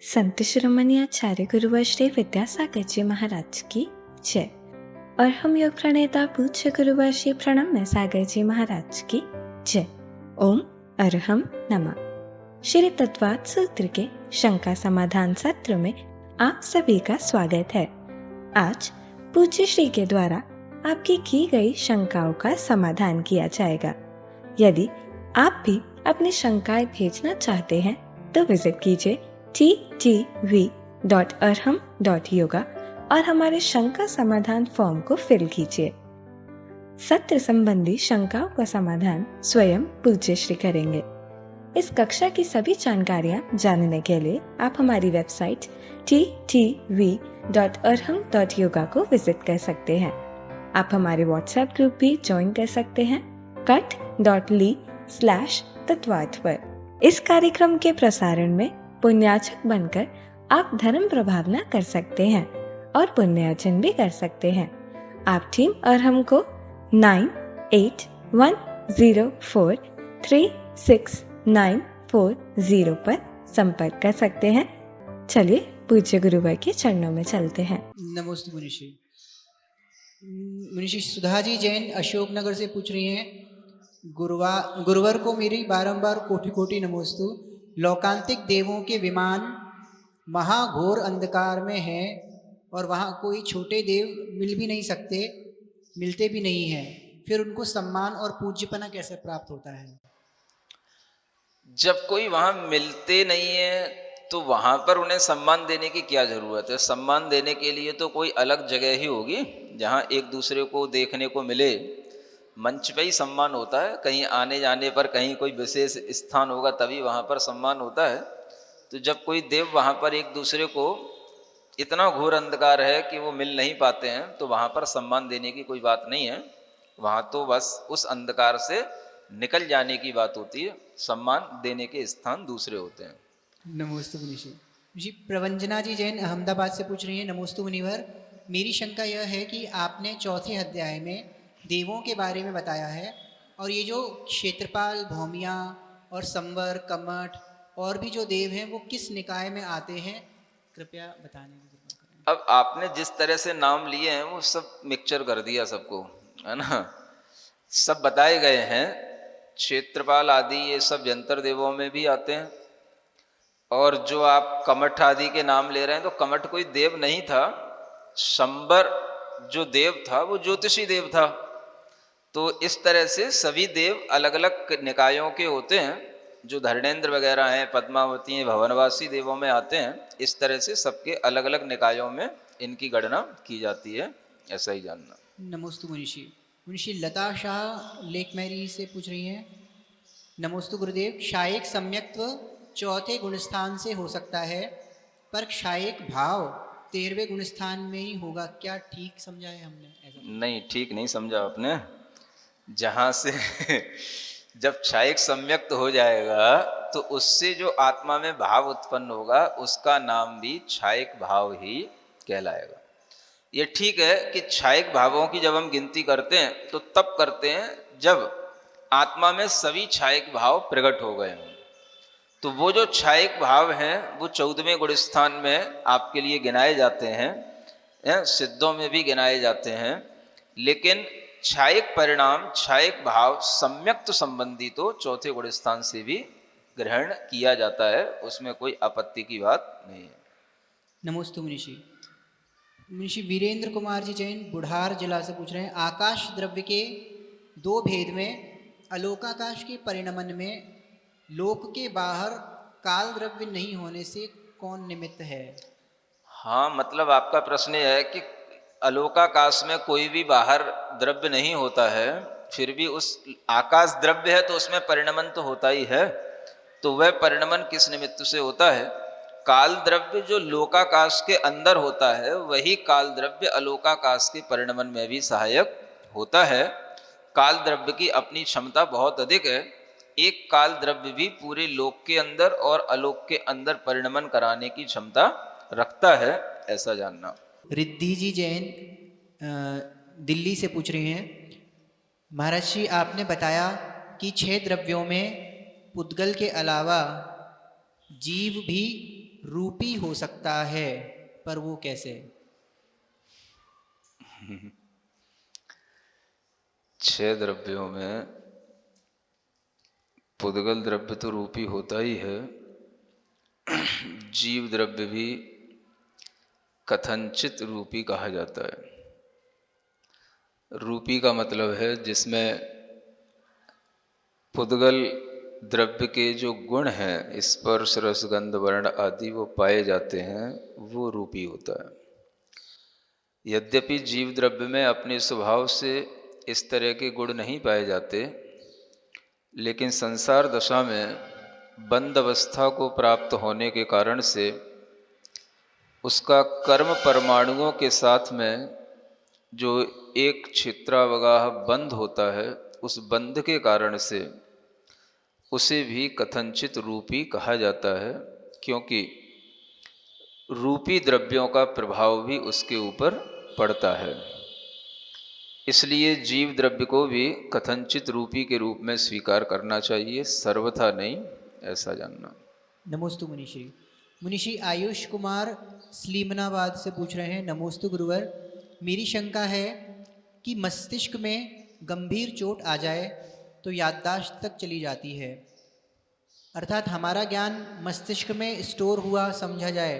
संत शिरोमणि आचार्य गुरुवर श्री विद्यासागर जी महाराज की जय। और हम योग प्रणेता पूज्य गुरुवर श्री प्रणम्य सागर जी महाराज की जय। ओम अरहम नमः। श्री तत्वाद सूत्र के शंका समाधान सत्र में आप सभी का स्वागत है। आज पूज्य श्री के द्वारा आपकी की गई शंकाओं का समाधान किया जाएगा। यदि आप भी अपनी शंकाएं भेजना चाहते हैं तो विजिट कीजिए ttv.arham.yoga और हमारे शंका समाधान फॉर्म को फिल कीजिए। सत्र संबंधी शंकाओं का समाधान स्वयं पूज्य श्री करेंगे। इस कक्षा की सभी जानकारियां जानने के लिए आप हमारी वेबसाइट ttv.arham.yoga को विजिट कर सकते हैं। आप हमारे व्हाट्सएप ग्रुप भी ज्वाइन कर सकते हैं cut.ly/तत्वाद पर। इस कार्यक्रम के प्रसारण में पुण्याचक बनकर आप धर्म प्रभावना कर सकते हैं और पुण्यार्जन भी कर सकते हैं। आप टीम अरहम को 9810436940 पर संपर्क कर सकते हैं। चलिए पूज्य गुरुवर के चरणों में चलते हैं। नमोस्तु मुनिषी। मुनिषी सुधा जी जैन अशोकनगर से पूछ रही हैं, गुरुवर को मेरी बारंबार कोटि कोटि नमोस्तु। लोकांतिक देवों के विमान महाघोर अंधकार में हैं और वहाँ कोई छोटे देव मिलते भी नहीं हैं, फिर उनको सम्मान और पूज्यपना कैसे प्राप्त होता है? जब कोई वहां मिलते नहीं है तो वहां पर उन्हें सम्मान देने की क्या जरूरत है? सम्मान देने के लिए तो कोई अलग जगह ही होगी जहां एक दूसरे को देखने को मिले। मंच पे ही सम्मान होता है, कहीं आने जाने पर कहीं कोई विशेष स्थान होगा तभी वहां पर सम्मान होता है। तो जब कोई देव वहां पर एक दूसरे को, इतना घोर अंधकार है कि वो मिल नहीं पाते हैं, तो वहां पर सम्मान देने की कोई बात नहीं है। वहां तो बस उस अंधकार से निकल जाने की बात होती है, सम्मान देने के स्थान दूसरे होते हैं। नमोस्तु मुनिषी। जी प्रवंजना जी जैन अहमदाबाद से पूछ रही हैं, नमोस्तु मुनिवर। मेरी शंका यह है कि आपने चौथे अध्याय में देवों के बारे में बताया है, और ये जो क्षेत्रपाल, भौमिया और संवर, कमठ और भी जो देव हैं वो किस निकाय में आते हैं, कृपया बताने की कृपा करें। अब आपने जिस तरह से नाम लिए हैं वो सब मिक्सचर कर दिया सबको, है ना। सब बताए गए हैं। क्षेत्रपाल आदि ये सब यंत्र देवों में भी आते हैं। और जो आप कमठ आदि के नाम ले रहे हैं, तो कमठ कोई देव नहीं था। संबर जो देव था वो ज्योतिषी देव था। तो इस तरह से सभी देव अलग अलग निकायों के होते हैं। जो धर्णेन्द्र वगैरह हैं, पद्मावती हैं, भवनवासी देवों में आते हैं। इस तरह से सबके अलग अलग निकायों में इनकी गणना की जाती है, ऐसा ही जानना। नमोस्तु मुनिषी। मुनिषी लता शाह लेक मैरी से पूछ रही हैं, नमोस्तु गुरुदेव। शायक सम्यक्त्व चौथे गुणस्थान से हो सकता है, पर क्षायक भाव 13वें गुणस्थान में ही होगा, क्या ठीक समझा है हमने? ऐसा नहीं, ठीक नहीं समझा आपने। जहाँ से जब क्षायक सम्यक्त हो जाएगा तो उससे जो आत्मा में भाव उत्पन्न होगा उसका नाम भी क्षायक भाव ही कहलाएगा। ये ठीक है कि क्षायक भावों की जब हम गिनती करते हैं तो तब करते हैं जब आत्मा में सभी क्षायक भाव प्रकट हो गए हों। तो वो जो क्षायक भाव हैं वो 14वें गुण स्थान में आपके लिए गिनाए जाते हैं, सिद्धों में भी गिनाए जाते हैं। लेकिन क्षायक परिणाम, क्षायक भाव सम्यक्त संबंधी तो चौथे गुण स्थान से भी ग्रहण किया जाता है, उसमें कोई आपत्ति की बात नहीं है। नमोस्तु मुनिषी। मुनिषी वीरेंद्र कुमार जी जैन बुढ़ार जिला से पूछ रहे हैं, आकाश द्रव्य के दो भेद में अलोकाकाश के परिणमन में लोक के बाहर काल द्रव्य नहीं होने से कौन निमित्त है? हाँ, मतलब आपका प्रश्न यह है कि अलोकाकाश में कोई भी बाहर द्रव्य नहीं होता है, फिर भी उस आकाश द्रव्य है तो उसमें परिणमन तो होता ही है। तो वह परिणमन किस निमित्त से होता है? काल द्रव्य जो लोकाकाश के अंदर होता है वही काल द्रव्य अलोकाकाश के परिणमन में भी सहायक होता है। काल द्रव्य की अपनी क्षमता बहुत अधिक है। एक काल द्रव्य भी पूरे लोक के अंदर और अलोक के अंदर परिणमन कराने की क्षमता रखता है, ऐसा जानना। रिद्धि जी जैन दिल्ली से पूछ रही हैं, महाराज जी आपने बताया कि 6 द्रव्यों में पुद्गल के अलावा जीव भी रूपी हो सकता है, पर वो कैसे? 6 द्रव्यों में पुद्गल द्रव्य तो रूपी होता ही है, जीव द्रव्य भी कथनचित रूपी कहा जाता है। रूपी का मतलब है जिसमें पुद्गल द्रव्य के जो गुण हैं, स्पर्श रस गंध वर्ण आदि, वो पाए जाते हैं, वो रूपी होता है। यद्यपि जीव द्रव्य में अपने स्वभाव से इस तरह के गुण नहीं पाए जाते, लेकिन संसार दशा में बंद अवस्था को प्राप्त होने के कारण से उसका कर्म परमाणुओं के साथ में जो एक क्षेत्रावगाह बंध होता है, उस बंध के कारण से उसे भी कथनचित रूपी कहा जाता है, क्योंकि रूपी द्रव्यों का प्रभाव भी उसके ऊपर पड़ता है। इसलिए जीव द्रव्य को भी कथनचित रूपी के रूप में स्वीकार करना चाहिए, सर्वथा नहीं, ऐसा जानना। नमोस्तु मुनिश्री। मुनिश्री आयुष कुमार स्लीमनाबाद से पूछ रहे हैं, नमोस्तु गुरुवर, मेरी शंका है कि मस्तिष्क में गंभीर चोट आ जाए तो याददाश्त तक चली जाती है, अर्थात हमारा ज्ञान मस्तिष्क में स्टोर हुआ समझा जाए।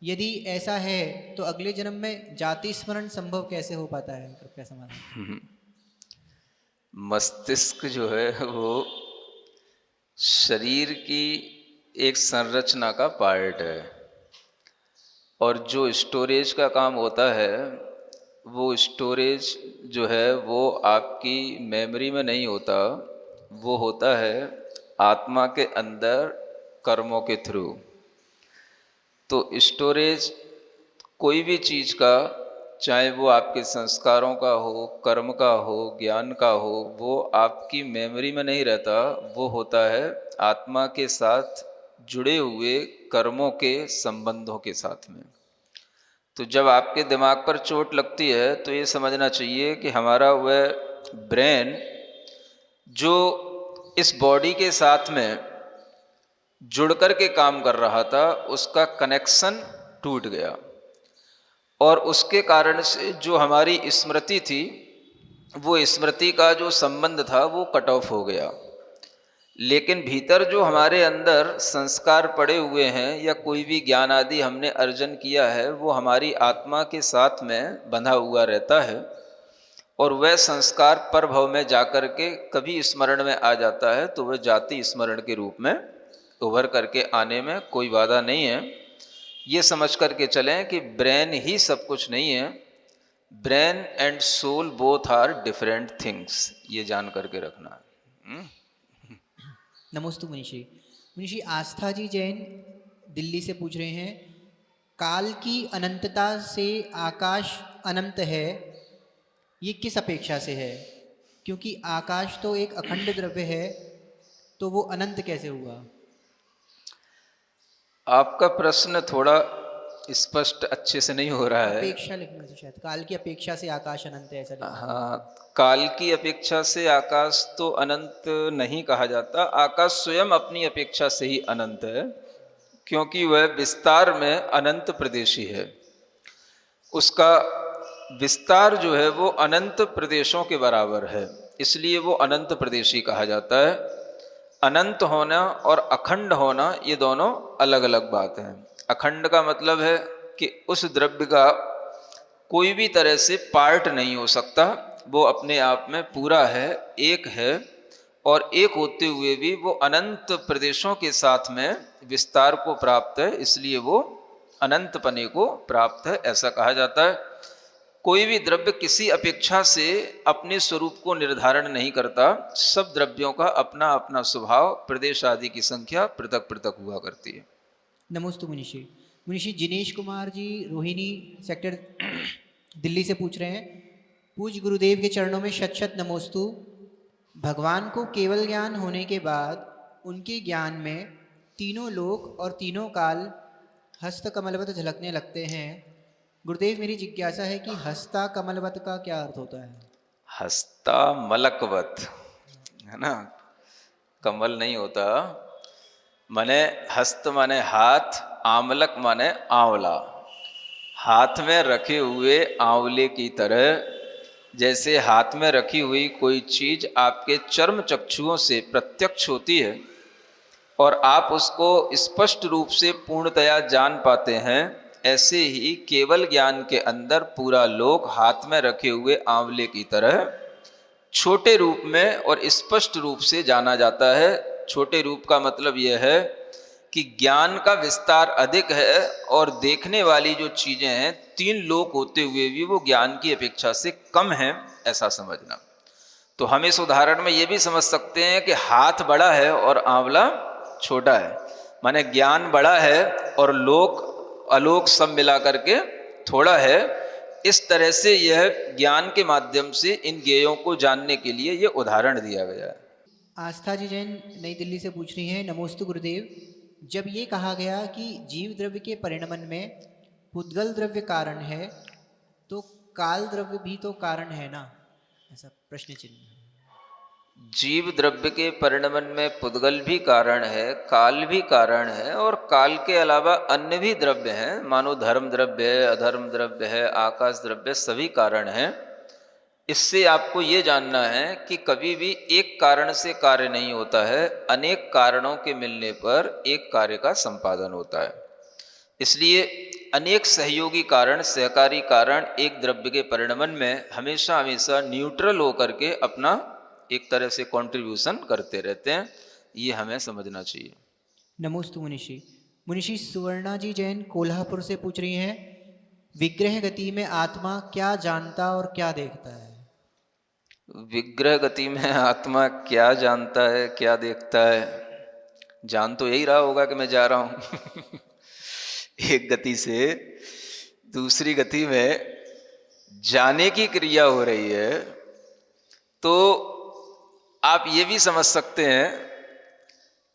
यदि ऐसा है तो अगले जन्म में जाति स्मरण संभव कैसे हो पाता है? कृपया समाधान। मस्तिष्क जो है वो शरीर की एक संरचना का पार्ट है, और जो स्टोरेज का काम होता है, वो स्टोरेज जो है वो आपकी मेमोरी में नहीं होता, वो होता है आत्मा के अंदर कर्मों के थ्रू। तो स्टोरेज कोई भी चीज़ का, चाहे वो आपके संस्कारों का हो, कर्म का हो, ज्ञान का हो, वो आपकी मेमोरी में नहीं रहता, वो होता है आत्मा के साथ जुड़े हुए कर्मों के संबंधों के साथ में। तो जब आपके दिमाग पर चोट लगती है तो ये समझना चाहिए कि हमारा वह ब्रेन जो इस बॉडी के साथ में जुड़ कर के काम कर रहा था, उसका कनेक्शन टूट गया, और उसके कारण से जो हमारी स्मृति थी, वो स्मृति का जो संबंध था वो कट ऑफ हो गया। लेकिन भीतर जो हमारे अंदर संस्कार पड़े हुए हैं या कोई भी ज्ञान आदि हमने अर्जन किया है, वो हमारी आत्मा के साथ में बंधा हुआ रहता है, और वह संस्कार पर भव में जाकर के कभी स्मरण में आ जाता है, तो वह जाति स्मरण के रूप में उभर करके आने में कोई बाधा नहीं है। ये समझ करके चलें कि ब्रेन ही सब कुछ नहीं है, brain and soul both are different things, ये जान करके रखना है। नमोस्तु मुनिश्री। मुनिश्री आस्था जी जैन दिल्ली से पूछ रहे हैं, काल की अनंतता से आकाश अनंत है, ये किस अपेक्षा से है? क्योंकि आकाश तो एक अखंड द्रव्य है, तो वो अनंत कैसे हुआ? आपका प्रश्न थोड़ा स्पष्ट अच्छे से नहीं हो रहा है। अपेक्षा लिखना से शायद, काल की अपेक्षा से आकाश अनंत है, ऐसा लिखना। हाँ, काल की अपेक्षा से आकाश तो अनंत नहीं कहा जाता, आकाश स्वयं अपनी अपेक्षा से ही अनंत है, क्योंकि वह विस्तार में अनंत प्रदेशी है। उसका विस्तार जो है वो अनंत प्रदेशों के बराबर है, इसलिए वो अनंत प्रदेशी कहा जाता है। अनंत होना और अखंड होना ये दोनों अलग अलग बात है। अखंड का मतलब है कि उस द्रव्य का कोई भी तरह से पार्ट नहीं हो सकता, वो अपने आप में पूरा है, एक है, और एक होते हुए भी वो अनंत प्रदेशों के साथ में विस्तार को प्राप्त है, इसलिए वो अनंतपने को प्राप्त है, ऐसा कहा जाता है। कोई भी द्रव्य किसी अपेक्षा से अपने स्वरूप को निर्धारण नहीं करता, सब द्रव्यों का अपना अपना स्वभाव, प्रदेश आदि की संख्या पृथक पृथक हुआ करती है। नमोस्तु मुनिश्री। मुनिश्री जिनेश कुमार जी रोहिणी सेक्टर दिल्ली से पूछ रहे हैं, पूज्य गुरुदेव के चरणों में शत शत नमोस्तु। भगवान को केवल ज्ञान होने के बाद उनके ज्ञान में तीनों लोक और तीनों काल हस्त कमलवत झलकने लगते हैं। गुरुदेव, मेरी जिज्ञासा है कि हस्ता कमलवत का क्या अर्थ होता है? हस्ता मलकवत है ना, कमल नहीं होता। माने हस्त माने हाथ, आमलक माने आंवला, हाथ में रखे हुए आंवले की तरह, जैसे हाथ में रखी हुई कोई चीज आपके चर्म चक्षुओं से प्रत्यक्ष होती है और आप उसको स्पष्ट रूप से पूर्णतया जान पाते हैं, ऐसे ही केवल ज्ञान के अंदर पूरा लोक हाथ में रखे हुए आंवले की तरह छोटे रूप में और स्पष्ट रूप से जाना जाता है। छोटे रूप का मतलब यह है कि ज्ञान का विस्तार अधिक है और देखने वाली जो चीजें हैं 3 लोक होते हुए भी वो ज्ञान की अपेक्षा से कम हैं, ऐसा समझना। तो हम इस उदाहरण में ये भी समझ सकते हैं कि हाथ बड़ा है और आंवला छोटा है, माने ज्ञान बड़ा है और लोक अलोक सब मिला करके थोड़ा है। इस तरह से यह ज्ञान के माध्यम से इन ज्ञेयों को जानने के लिए ये उदाहरण दिया गया है। आस्था जी जैन नई दिल्ली से पूछ रही हैं, नमोस्तु गुरुदेव, जब ये कहा गया कि जीव द्रव्य के परिणमन में पुद्गल द्रव्य कारण है, तो काल द्रव्य भी तो कारण है ना, ऐसा प्रश्न चिन्ह। जीव द्रव्य के परिणमन में पुद्गल भी कारण है, काल भी कारण है, और काल के अलावा अन्य भी द्रव्य हैं, मानो धर्म द्रव्य है, अधर्म द्रव्य है, आकाश द्रव्य, सभी कारण हैं। इससे आपको ये जानना है कि कभी भी एक कारण से कार्य नहीं होता है, अनेक कारणों के मिलने पर एक कार्य का संपादन होता है। इसलिए अनेक सहयोगी कारण, सहकारी कारण एक द्रव्य के परिणमन में हमेशा हमेशा न्यूट्रल होकर के अपना एक तरह से कंट्रीब्यूशन करते रहते हैं, ये हमें समझना चाहिए। नमोस्तु मुनिषि। मुनिषि सुवर्णा जी जैन कोल्हापुर से पूछ रही हैं, विग्रह गति में आत्मा क्या जानता और क्या देखता है? विग्रह गति में आत्मा क्या जानता है, क्या देखता है? जान तो यही रहा होगा कि मैं जा रहा हूं एक गति से दूसरी गति में जाने की क्रिया हो रही है। तो आप ये भी समझ सकते हैं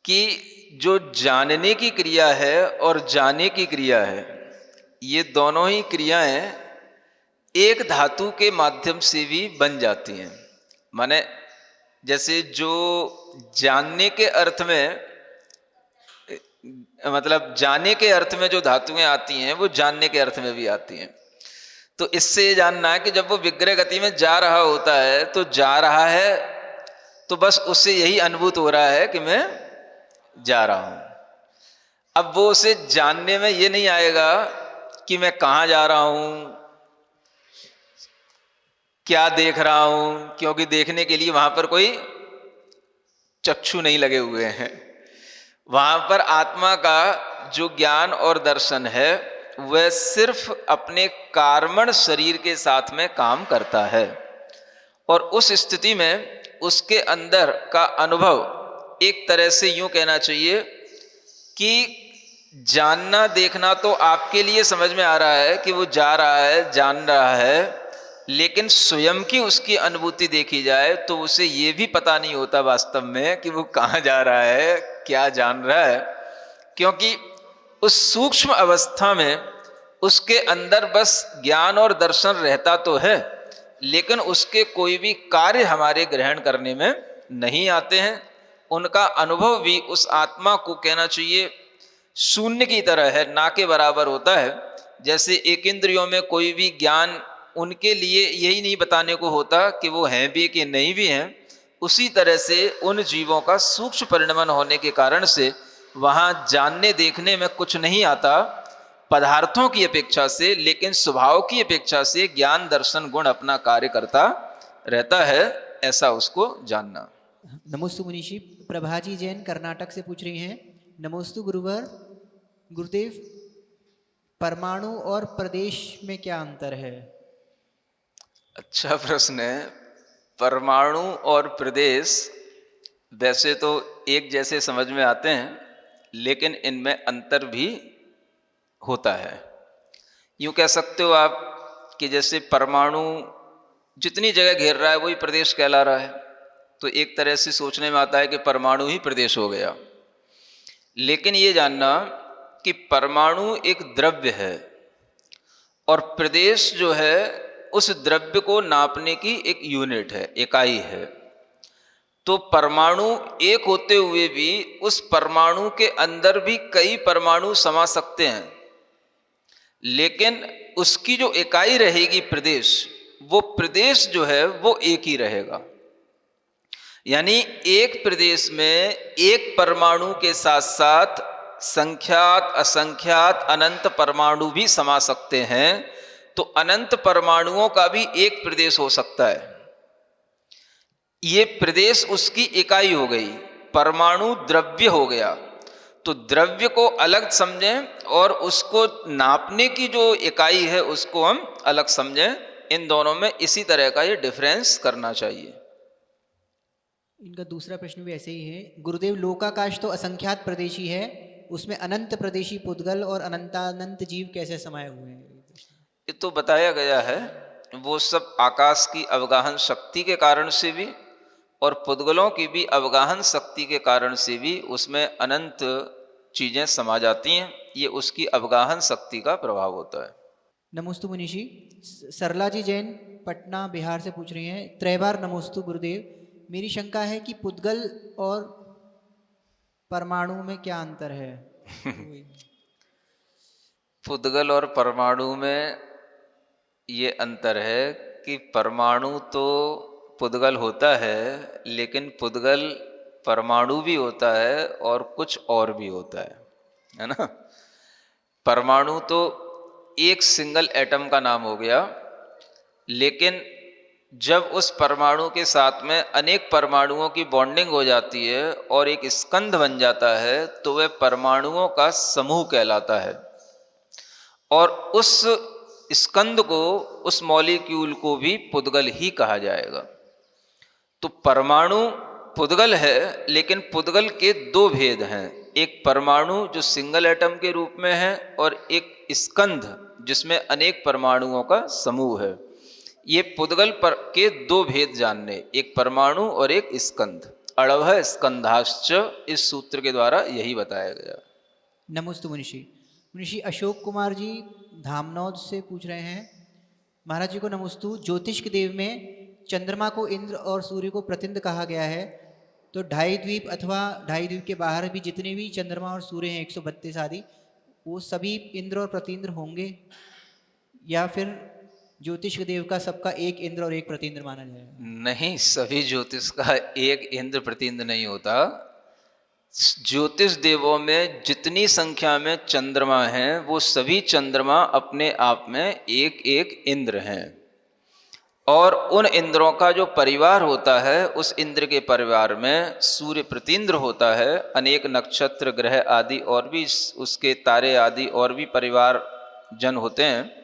कि जो जानने की क्रिया है और जाने की क्रिया है, ये दोनों ही क्रियाएं एक धातु के माध्यम से भी बन जाती हैं। माने जैसे जो जानने के अर्थ में, मतलब जाने के अर्थ में जो धातुएं आती हैं वो जानने के अर्थ में भी आती हैं। तो इससे ये जानना है कि जब वो विग्रह गति में जा रहा होता है तो जा रहा है, तो बस उससे यही अनुभूत हो रहा है कि मैं जा रहा हूं। अब वो उसे जानने में ये नहीं आएगा कि मैं कहां जा रहा हूं, क्या देख रहा हूं, क्योंकि देखने के लिए वहां पर कोई चक्षु नहीं लगे हुए हैं। वहां पर आत्मा का जो ज्ञान और दर्शन है वह सिर्फ अपने कार्मण शरीर के साथ में काम करता है, और उस स्थिति में उसके अंदर का अनुभव एक तरह से यूं कहना चाहिए कि जानना देखना तो आपके लिए समझ में आ रहा है कि वो जा रहा है, जान रहा है, लेकिन स्वयं की उसकी अनुभूति देखी जाए तो उसे ये भी पता नहीं होता वास्तव में कि वो कहाँ जा रहा है, क्या जान रहा है, क्योंकि उस सूक्ष्म अवस्था में उसके अंदर बस ज्ञान और दर्शन रहता तो है, लेकिन उसके कोई भी कार्य हमारे ग्रहण करने में नहीं आते हैं। उनका अनुभव भी उस आत्मा को कहना चाहिए शून्य की तरह है, ना के बराबर होता है। जैसे एक इंद्रियों में कोई भी ज्ञान उनके लिए यही नहीं बताने को होता कि वो हैं भी कि नहीं भी हैं, उसी तरह से उन जीवों का सूक्ष्म परिणमन होने के कारण से वहाँ जानने देखने में कुछ नहीं आता पदार्थों की अपेक्षा से, लेकिन स्वभाव की अपेक्षा से ज्ञान दर्शन गुण अपना कार्य करता रहता है, ऐसा उसको जानना। नमोस्तु मुनिषि। प्रभाजी जैन कर्नाटक से पूछ रही हैं, नमोस्तु गुरुवर, गुरुदेव, परमाणु और प्रदेश में क्या अंतर है? अच्छा प्रश्न है। परमाणु और प्रदेश वैसे तो एक जैसे समझ में आते हैं, लेकिन इनमें अंतर भी होता है। यूं कह सकते हो आप कि जैसे परमाणु जितनी जगह घेर रहा है वही प्रदेश कहला रहा है, तो एक तरह से सोचने में आता है कि परमाणु ही प्रदेश हो गया। लेकिन ये जानना कि परमाणु एक द्रव्य है और प्रदेश जो है उस द्रव्य को नापने की एक यूनिट है, इकाई है। तो परमाणु एक होते हुए भी उस परमाणु के अंदर भी कई परमाणु समा सकते हैं, लेकिन उसकी जो इकाई रहेगी प्रदेश, वो प्रदेश जो है वो एक ही रहेगा। यानी एक प्रदेश में एक परमाणु के साथ साथ संख्यात असंख्यात अनंत परमाणु भी समा सकते हैं। तो अनंत परमाणुओं का भी एक प्रदेश हो सकता है। ये प्रदेश उसकी इकाई हो गई, परमाणु द्रव्य हो गया। तो द्रव्य को अलग समझें और उसको नापने की जो इकाई है उसको हम अलग समझें। इन दोनों में इसी तरह का ये डिफरेंस करना चाहिए। इनका दूसरा प्रश्न भी ऐसे ही है। गुरुदेव, लोकाकाश तो असंख्यात प्रदेशी है, उसमें अनंत प्रदेशी पुद्गल और अनंतानंत जीव कैसे समाये हुए हैं? ये तो बताया गया है, वो सब आकाश की अवगाहन शक्ति के कारण से भी और पुद्गलों की भी अवगाहन शक्ति के कारण से भी उसमें अनंत चीजें समा जाती हैं। ये उसकी अवगाहन शक्ति का प्रभाव होता है। नमोस्तु मुनिषि। सरला जी जैन पटना बिहार से पूछ रही हैं, त्रैबार नमोस्तु गुरुदेव। मेरी शंका है कि पुद्गल और परमाणु में क्या अंतर है? पुद्गल और परमाणु में ये अंतर है कि परमाणु तो पुद्गल होता है, लेकिन पुद्गल परमाणु भी होता है और कुछ और भी होता है ना। परमाणु तो एक सिंगल एटम का नाम हो गया, लेकिन जब उस परमाणु के साथ में अनेक परमाणुओं की बॉन्डिंग हो जाती है और एक स्कंध बन जाता है, तो वह परमाणुओं का समूह कहलाता है। और उस स्कंध को, उस मॉलिक्यूल को भी पुद्गल ही कहा जाएगा। तो परमाणु पुद्गल है, लेकिन पुद्गल के दो भेद हैं। एक परमाणु जो सिंगल एटम के रूप में है और एक स्कंध जिसमें अनेक परमाणुओं का समूह है। ये पुद्गल पर के दो भेद जानने, एक परमाणु और एक स्कंध। अड़वः स्कंधाश्च, इस सूत्र के द्वारा यही बताया गया। नमोस्तु मुनिषि। मुनिषि अशोक कुमार जी धामनौद से पूछ रहे हैं, महाराज जी को नमोस्तु। ज्योतिष के देव में चंद्रमा को इंद्र और सूर्य को प्रतिंद्र कहा गया है, तो ढाई द्वीप अथवा ढाई द्वीप के बाहर भी जितने भी चंद्रमा और सूर्य हैं 132 आदि, वो सभी इंद्र और प्रतिंद्र होंगे, या फिर ज्योतिष के देव का सबका एक इंद्र और एक प्रतिंद्र माना जाएगा? नहीं, सभी ज्योतिष का एक इंद्र प्रतिंद्र नहीं होता। ज्योतिष देवों में जितनी संख्या में चंद्रमा हैं, वो सभी चंद्रमा अपने आप में एक एक इंद्र हैं। और उन इंद्रों का जो परिवार होता है, उस इंद्र के परिवार में सूर्य प्रतिंद्र होता है। अनेक नक्षत्र ग्रह आदि और भी उसके तारे आदि और भी परिवार जन होते हैं।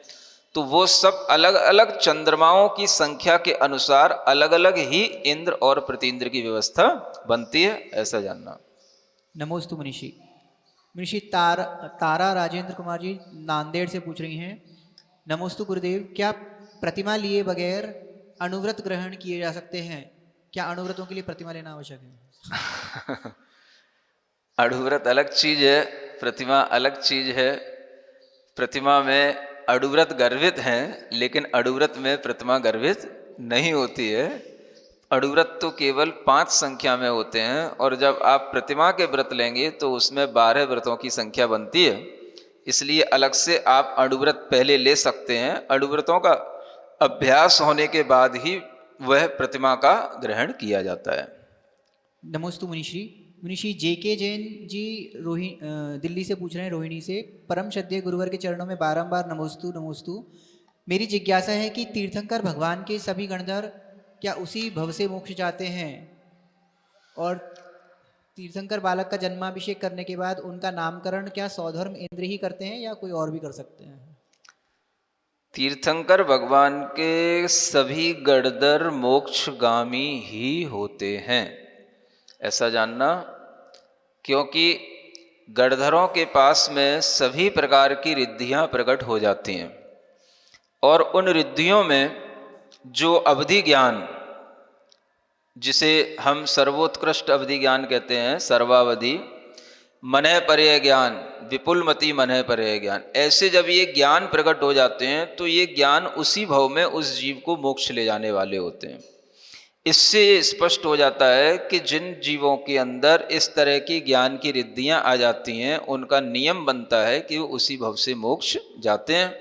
तो वो सब अलग अलग चंद्रमाओं की संख्या के अनुसार अलग अलग ही इंद्र और प्रतिंद्र की व्यवस्था बनती है, ऐसा जानना। नमोस्तु मुनिषि। मुनिषि तारा राजेंद्र कुमार जी नांदेड़ से पूछ रही हैं, नमोस्तु गुरुदेव, क्या प्रतिमा लिए बगैर अनुव्रत ग्रहण किए जा सकते हैं? क्या अनुव्रतों के लिए प्रतिमा लेना आवश्यक है? अनुव्रत अलग चीज है, प्रतिमा अलग चीज है। प्रतिमा में अनुव्रत गर्भित हैं, लेकिन अनुव्रत में प्रतिमा गर्भित नहीं होती है। अनुव्रत तो केवल 5 संख्या में होते हैं, और जब आप प्रतिमा के व्रत लेंगे तो उसमें 12 व्रतों की संख्या बनती है। इसलिए अलग से आप अनुव्रत पहले ले सकते हैं। अनुव्रतों का अभ्यास होने के बाद ही वह प्रतिमा का ग्रहण किया जाता है। नमोस्तु मुनिश्री। मुनिषी जेके जैन जी दिल्ली से पूछ रहे हैं, रोहिणी से, परम श्रद्धेय गुरुवर के चरणों में बारंबार नमोस्तु नमोस्तु। मेरी जिज्ञासा है कि तीर्थंकर भगवान के सभी गणधर क्या उसी भव से मोक्ष जाते हैं? और तीर्थंकर बालक का जन्माभिषेक करने के बाद उनका नामकरण क्या सौधर्म इंद्र ही करते हैं या कोई और भी कर सकते हैं? तीर्थंकर भगवान के सभी गणधर मोक्षगामी ही होते हैं, ऐसा जानना। क्योंकि गणधरों के पास में सभी प्रकार की रिद्धियां प्रकट हो जाती हैं, और उन रिद्धियों में जो अवधि ज्ञान, जिसे हम सर्वोत्कृष्ट अवधि ज्ञान कहते हैं, सर्वावधि, मनः पर्यय ज्ञान, विपुलमति मनः पर्यय ज्ञान, ऐसे जब ये ज्ञान प्रकट हो जाते हैं तो ये ज्ञान उसी भव में उस जीव को मोक्ष ले जाने वाले होते हैं। इससे ये स्पष्ट हो जाता है कि जिन जीवों के अंदर इस तरह की ज्ञान की रिद्धियां आ जाती हैं, उनका नियम बनता है कि वो उसी भव से मोक्ष जाते हैं।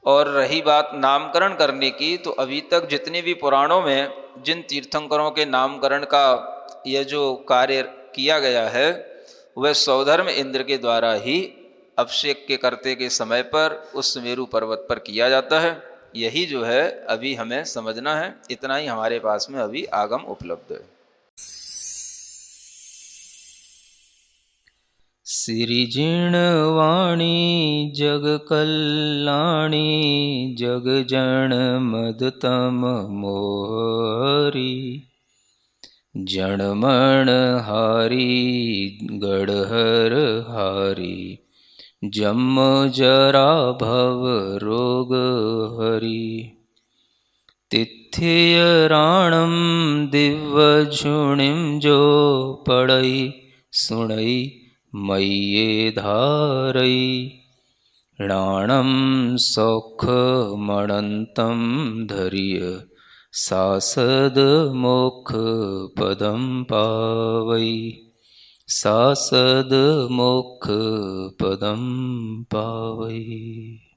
और रही बात नामकरण करने की, तो अभी तक जितने भी पुराणों में जिन तीर्थंकरों के नामकरण का यह जो कार्य किया गया है, वह सौधर्म इंद्र के द्वारा ही अभिषेक के करते के समय पर उस सुमेरु पर्वत पर किया जाता है। यही जो है अभी हमें समझना है, इतना ही हमारे पास में अभी आगम उपलब्ध है। सिरिजिणवाणी जग कल्याणी जग जन मदतम मोहरी जणमण हारी गढ़हर हारी जम जरा भव रोग हरी तिथ्य राणम दिव्य झुणिम जो पड़ई सुणई मय्ये धारई राणम सौख मणंतम धरिय सासद मोक्ष पदम पावई सासद मोक्ष पदम पावई।